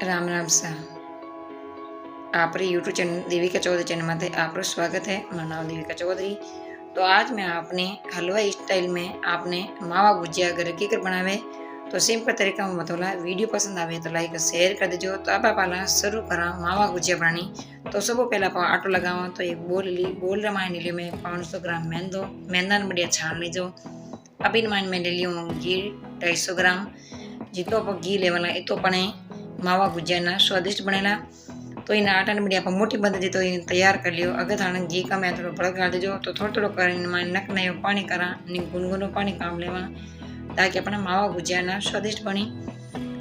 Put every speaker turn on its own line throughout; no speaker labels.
राम राम सा आप YouTube channel Devika Chaudhary channel में आपका स्वागत है। मेरा नाम देविका चौधरी। तो आज मैं आपने हलवा स्टाइल में आपने मावा गुजिया घर की कर बनावे तो सिंपल तरीका में बतौला। वीडियो पसंद आवे तो लाइक शेयर कर दीजिए। तो आप पहला शुरू करा मावा गुजिया बनानी। तो सब पहला आप आटो लगावा। तो एक बोल ली, बोल रमाइन ले लियो मैं 500 ग्राम मैंदो, मैदा ने बढ़िया छान लीजो। अब इन माइन में ले लियो घी 250 ग्राम। जितो आप घी लेवाला ए तो पने मावा गुजिया ना स्वादिष्ट बनेला। तो इन आटा ने बढ़िया मोटी पद्धति तो इन तैयार कर लियो। अगर थाने घी का मैं थोड़ा भड़क डाल दीजो तो थोड़ा थोड़ा कर नक नयो पानी करा गुनगुनो पानी काम लेवा ताकि अपना मावा गुजिया ना स्वादिष्ट बनी।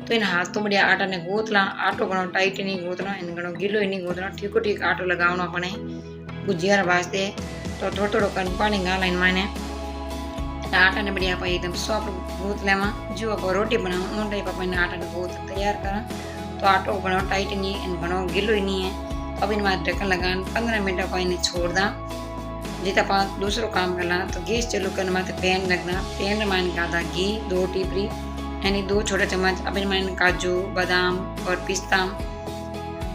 तो इन हाथ तो बढ़िया आटा ने गूंथला। आटो घणो टाइट नहीं गूंथना, इन घणो गीलो ही नहीं गूंथना। ठीको ठीक आटो लगावनो अपने गुजिया वास्ते। तो थोड़ा थोड़ा कर पानी गाला इन माने आटा ने बढ़िया आप एकदम सॉफ्ट गूंथ लेवा। जो आप रोटी बनाओ उन टाइप अपन आटा ने गूंथ तैयार करा। तो आटो घणो टाइट नहीं है, घणो गीलो ही नहीं है। अब इन माथे ढक्कन लगान 15 मिनट आप इन्हें छोड़ दा। जितना आप दूसरो काम करना तो गैस चालू करना माथे पैन रखना। पैन में आधा घी 2 टीपरी यानी 2 छोटे चम्मच। अब इनमें काजू बादाम और पिस्ता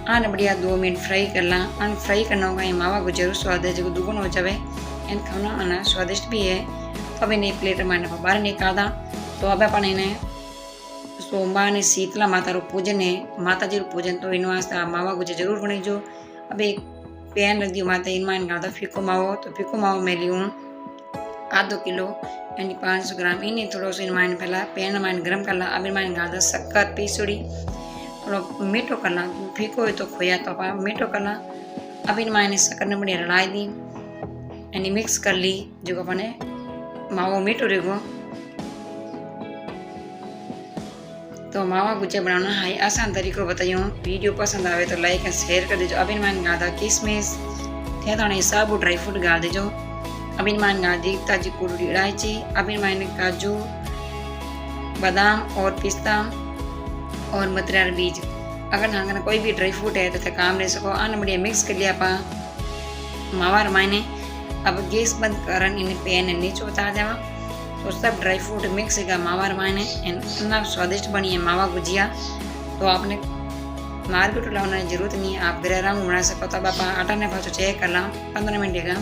आने बढ़िया 2 मिनट फ्राई करना। अन फ्राई करना होगा ये मावा गुजिया स्वाद है जो दुगुना हो जाए। इन खाना आना स्वादिष्ट भी है। तो अब इन्हें प्लेट में बाहर निकाला। तो अब अपन इन्हें सोमवार ने शीतला माता रो पूजन है, माता जी रो पूजन। तो इन वास्ते मावा गुजिया जरूर बनीजो। अब एक पैन रख दियो माता इन गाता फीको मावो। तो फीको मावो मैं लियूँ आधो किलो यानी 500 ग्राम। इन्हें थोड़ा सा इन पहला पैन में गर्म करला। अब इन गाता शक्कर पीसुड़ी थोड़ा मीठो करला। फीको हो तो खोया तो आप मीठो करला। अब इन शक्कर ने बढ़िया रलाई दी यानी मिक्स कर ली जो अपने मावो मीठो रहेगो। तो मावा गुजिया बनाना है आसान तरीको बताइयो। वीडियो पसंद आवे तो लाइक एंड शेयर कर दीजिए। अब इन गादा किशमिश थे थाने साबु ड्राई फ्रूट गाल दीजो। अब इन गादी ताजी कुड़ी इलायची। अब इन काजू बादाम और पिस्ता और मतरार बीज। अगर थाने कोई भी ड्राई फ्रूट है तो काम ले सको। आने बढ़िया मिक्स कर लिया आप मावा रमाइने। अब गैस बंद करन इन पैन नीचे उतार देवा। तो सब ड्राई फ्रूट मिक्स है मावा रमाने इतना स्वादिष्ट बनी है मावा गुजिया। तो आपने मार्केट लाने की जरूरत नहीं है, आप घर आराम बना सको। तब आप आटा ने पाचो चेक कर ला 15 मिनट का।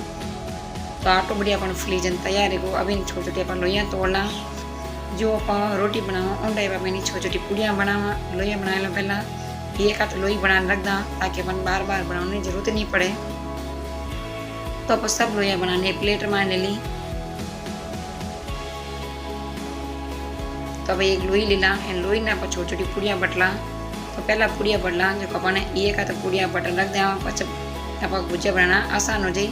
तो आटो बढ़िया अपन फ्रीजन तैयार है। अब इन छोटी छोटी अपन लोइया तोड़ना। जो आप रोटी बनाओ उन टाइप आप छोटी छोटी पुड़िया बनावा। लोइया बना लो पहला एक हाथ लोई बना रख दा ताकि अपन बार बार बनाने की जरूरत नहीं पड़े। तो आप सब लोइया बनाने प्लेट में ले ली। तो अब एक लोई लीला लोई ने आप छोटी छोटी पुड़िया बटला। तो पहला पुड़िया बटला जो अपने एक हाथ पुड़िया बटन रख देवा। पच आप गुजिया बनाना आसान हो जाए।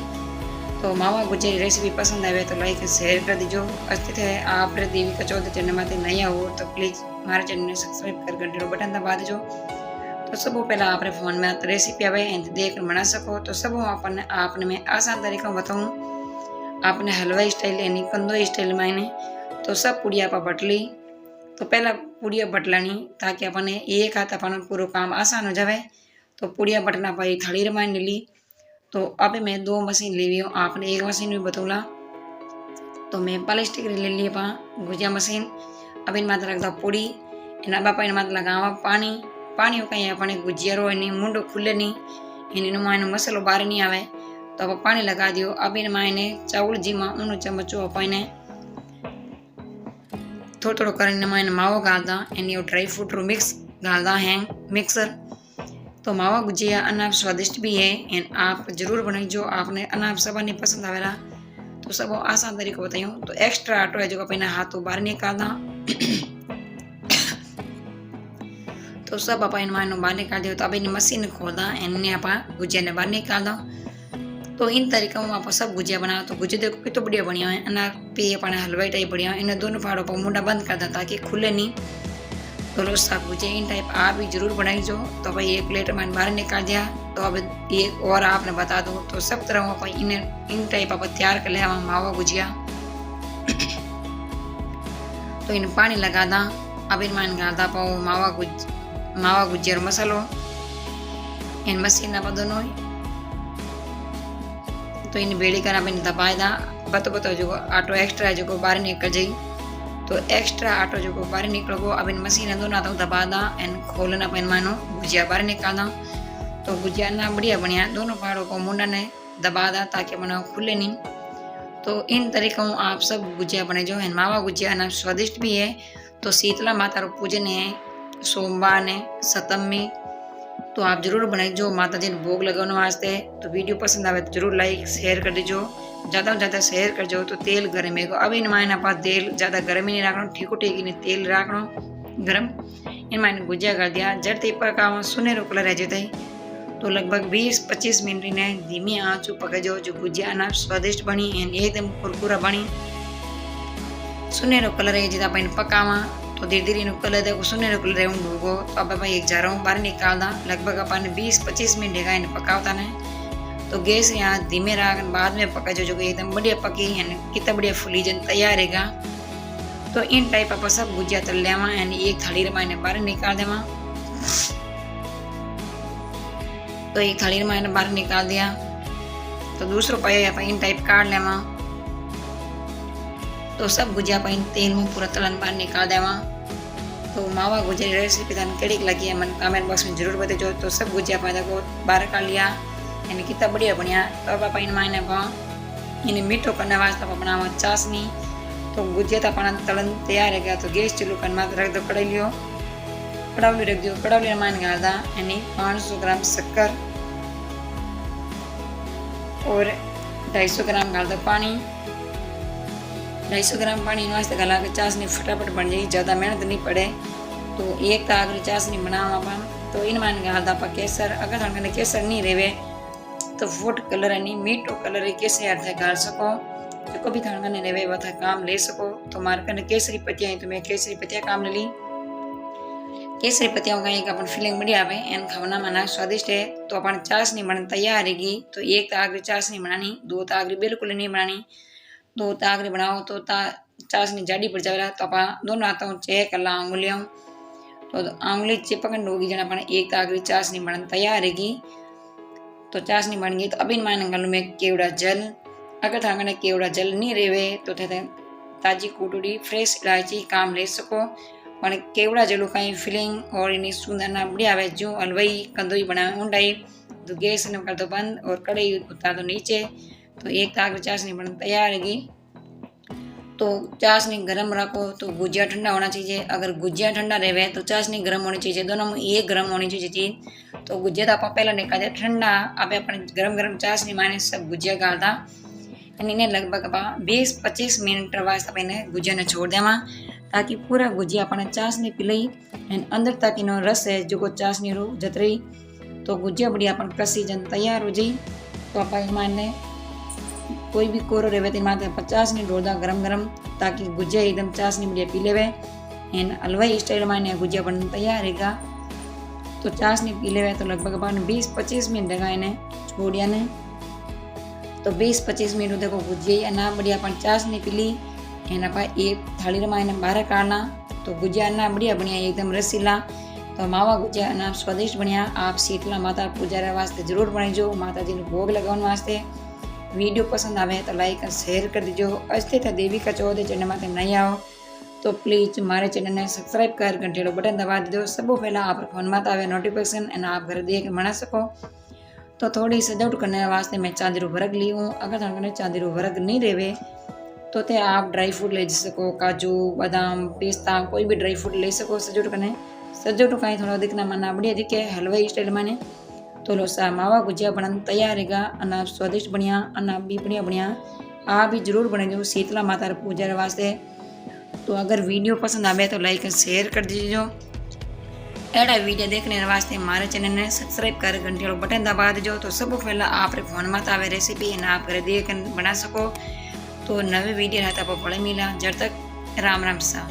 तो मावा गुजिया की रेसिपी पसंद आए तो लाइक शेयर कर दीजिए। अस्तित्व है आप देविका चौधरी चैनल में नया हो तो प्लीज़ हमारे चैनल ने सब्सक्राइब कर घंटे बटन दबा दीजिए। तो सब पहला आपने फोन में रेसिपी आवे देख बना सको। तो सब आपने मैं आसान तरीका बताऊँ। आपने हलवा स्टाइल यानी कंदो स्टाइल में आने तो सब पुड़िया आप बटली। तो पहला पुड़िया बटलानी ताकि अपने एक हाथ अपन पूरा काम आसान हो जाए। तो पुड़िया बटना पाई थाली रमाइन ली। तो अब मैं 2 मशीन ले ली हूँ, आपने एक मशीन भी बतौला। तो मैं प्लास्टिक ले ली पा गुजिया मशीन। अब इन मात्र रखता पुड़ी इन बापा इन मात्र लगावा पानी। पानी हो कहीं अपने गुजिया रो इन मुंडो खुले नहीं इन मायने मसालो बाहर नहीं आवे। तो अब पानी लगा दियो। अब इन मायने चावल जीमा उन चमचो आप थोड़ा थोड़ा कर इन मावो गालदा इन ड्राई फ्रूट रो मिक्स गालदा है मिक्सर। तो मावा गुजिया अनाप स्वादिष्ट भी है एंड आप जरूर बनाइजो। आपने अनाप सब नहीं पसंद आवेला तो सब आसान तरीको बताइयो। तो एक्स्ट्रा आटो है जो अपने हाथों बाहर निकालना। तो सब आप इन बाहर निकाल दियो। तो अब इन मशीन खोलदा इन्हें आप गुजिया ने बाहर निकाल दो। तो इन तरीका में आप सब गुजिया बनाओ। तो गुजिया देखो कितना बढ़िया बढ़िया है अना पे अपने हलवाई टाइप बढ़िया। इन दोनों फाड़ों पर मुंडा बंद कर दें ताकि खुले नहीं। तो लो सब गुजिया इन टाइप आप भी जरूर बनाइजो। तो भाई एक प्लेट में बाहर निकाल दिया। तो अब एक और आपने बता दो। तो सब तरह आप इन टाइप आप तैयार कर लिया मावा गुजिया। तो इन पानी लगा दा। अब इन मान गादा पाओ मावा गुजिया मसालो इन मशीन आप दोनों। तो इन बेड़ी कर आप दबाए दा बतो बतो जो आटो एक्स्ट्रा जो बाहर निकल जाए। तो एक्स्ट्रा आटो जो बाहर निकल गो। अब इन मशीन दोनों तो दबा दा एंड खोलना पे मानो गुजिया बाहर निकाल दा। तो गुजिया ना बढ़िया बढ़िया दोनों पहाड़ों को मुंडा ने दबा दा ताकि मनो खुले नहीं। तो इन तरीकों आप सब गुजिया बने जो है। मावा गुजिया ना स्वादिष्ट भी है। तो शीतला माता रो पूजन है सोमवार ने सप्तमी, तो आप जरूर बनाई जो माता जी ने भोग लगाने वास्ते। तो वीडियो पसंद आवे तो जरूर लाइक शेयर कर दीजो, ज़्यादा से ज़्यादा शेयर कर जो। तो तेल गर्म है अब इन मायने पास तेल ज़्यादा गर्म ही नहीं रखना, ठीक ठीक नहीं तेल रखना गर्म। इन मायने गुजिया कर दिया जड़ ते पकाओ सुनहरो कलर है जते। तो लगभग 20-25 मिनट ने धीमी आंच पकाजो जो गुजिया ना स्वादिष्ट बनी एंड एकदम कुरकुरा बनी सुनहरो कलर है जितना अपन पकावा। तो धीरे धीरे कलर देखो सुनहरो कलर है ढूंढो। तो अब भाई एक जार बाहर निकालना लगभग अपन 20-25 मिनट का इन पकावता ने। तो गैस यहाँ धीमे रख बाद में पका जो एकदम बढ़िया पकी है कितना बढ़िया फुली जन तैयार है। तो इन टाइप आप सब गुजिया तल लेवा एंड एक थाली रे मायने बाहर निकाल देवा। तो एक थाली रे मायने बाहर निकाल दिया। तो दूसरो पाया आप इन टाइप काट लेवा। तो सब गुजिया अपन तेल में पूरा तलन बाहर निकाल देवा। तो मावा गुजिया रेसिपी तन केड़ी लगी है मन कमेंट बॉक्स में जरूर बताजो। तो सब गुजिया अपन को बाहर काट लिया यानी कितना बढ़िया बढ़िया। तो अब आप इन मायने इन्हें मीठो करने वास्ते आप बनावा चाशनी। तो गुजिया तो अपना तलन तैयार है। तो गैस चूल्हो कर मात्र रख दो कड़ाइलियो, कड़ावली रख दो। कड़ावली मायने गाल दा यानी 500 ग्राम शक्कर और 250 ग्राम गाल दो पानी। 250 ग्राम पानी वास्ते गला के चाशनी फटाफट बन जाएगी, ज़्यादा मेहनत नहीं पड़े। तो एक आगरी चाशनी बनावा अपन। तो इन मायने गाल दा आप केसर। अगर थाने केसर नहीं रेवे तो फूड कलर है नहीं मीठो कलर कैसे अर्थ गाल सको जो भी थाने ने रेवे वह काम ले सको। तो मार कने केसरी पत्तियां है तो मैं केसरी पत्तियां काम ले ली। केसरी पत्तियों का एक अपन फीलिंग बढ़िया आवे एंड खाना माना स्वादिष्ट है। तो अपन चाशनी बन तैयार रहेगी। तो एक तागरी चाशनी बनानी, 2 तागरी बिल्कुल नहीं बनानी। 2 तागरी बनाओ तो चाशनी जाडी पड़ जाएगा। तो अपन दोनों हाथों चेक कर ला उंगलियों। तो उंगली चिपकन होगी जन अपन एक तागरी चाशनी बन तैयार रहेगी। तो चाशनी बन गई। तो अब इन मायने गल में केवड़ा जल। अगर थाने केवड़ा जल नहीं रेवे तो थे ताजी कुटुड़ी फ्रेश इलायची काम ले सको। पर केवड़ा जलू कहीं फीलिंग और इन सुंदर ना बढ़िया आवे जो हलवाई कंदोई बनावे ऊंडाई। तो गैस ने कर दो बंद और कढ़ाई उतार दो नीचे। तो एक तागरी चाशनी बन तैयार रहेगी। तो चाशनी गर्म रखो। तो गुजिया ठंडा होना चाहिए। अगर गुजिया ठंडा रहे तो चाशनी गर्म होनी चाहिए, दोनों में एक गर्म होनी चाहिए चीज। तो गुजिया तो आप पहले निकाल दिया ठंडा। अब अपन गरम गरम चाशनी माने सब गुजिया गालता इन्हें लगभग आप 20-25 मिनट वास्ते इन्हें गुजिया ने छोड़ देवा ताकि पूरा गुजिया अपने चाशनी पी लई एंड अंदर तक इनो रस है जो चाशनी रो जत रही। तो गुजिया बढ़िया अपन कसी जन तैयार हो जाई। तो आप माने कोई भी कोरो रहे तो माथे 50 नहीं डोलदा गरम गरम ताकि गुजिया एकदम चाशनी बढ़िया पी लेवे एंड हलवाई स्टाइल माने गुजिया बन तैयार रहेगा। तो चाशनी पी लेवे तो लगभग अपन 20-25 मिनट लगा इन्हें छोड़िया ने। तो 20-25 मिनट देखो गुजिया ना बढ़िया अपन चाशनी पी ली एंड आप एक थाली रे माने बाहर काढ़ना। तो गुजिया ना बढ़िया बढ़िया एकदम रसीला। तो मावा गुजिया ना स्वादिष्ट बढ़िया। आप शीतला माता पूजा वास्ते जरूर बनाइजो, माता जी ने भोग लगाने वास्ते। वीडियो पसंद आवे तो लाइक और शेयर कर दीजिए। अजते थे देविका चौधरी चैनल में नहीं आओ तो प्लीज हमारे चैनल ने सब्सक्राइब कर घंटेड़ो बटन दबा दीजिए। सब पहला आप फोन में आवे नोटिफिकेशन एंड आप घर देख बना सको। तो थोड़ी सजावट करने वास्ते मैं चांदी रो वर्ग ली हूँ। अगर थाने चांदी रो वर्ग नहीं रेवे तो थे आप ड्राई फ्रूट ले सको, काजू बादाम पिस्ता कोई भी ड्राई फ्रूट ले सको सजावट करने। सजावट कहीं थोड़ा दिखना माना बढ़िया दिखे हलवाई स्टाइल माने। तो लोसा मावा गुजिया बनन तैयार रहेगा अना स्वादिष्ट बढ़िया अना भी बढ़िया बढ़िया। आप भी जरूर बने शीतला माता पूजा वास्ते। तो अगर वीडियो पसंद आवे तो लाइक और शेयर कर दीजिए। एड़ा वीडियो देखने वास्ते हमारे चैनल ने सब्सक्राइब कर घंटी बटन दबा दीजिए। तो सब पहला आप फोन में आवे रेसिपी आप घर देख बना सको। तो नवे वीडियो रहता आप बड़े मिला जब तक राम राम सा।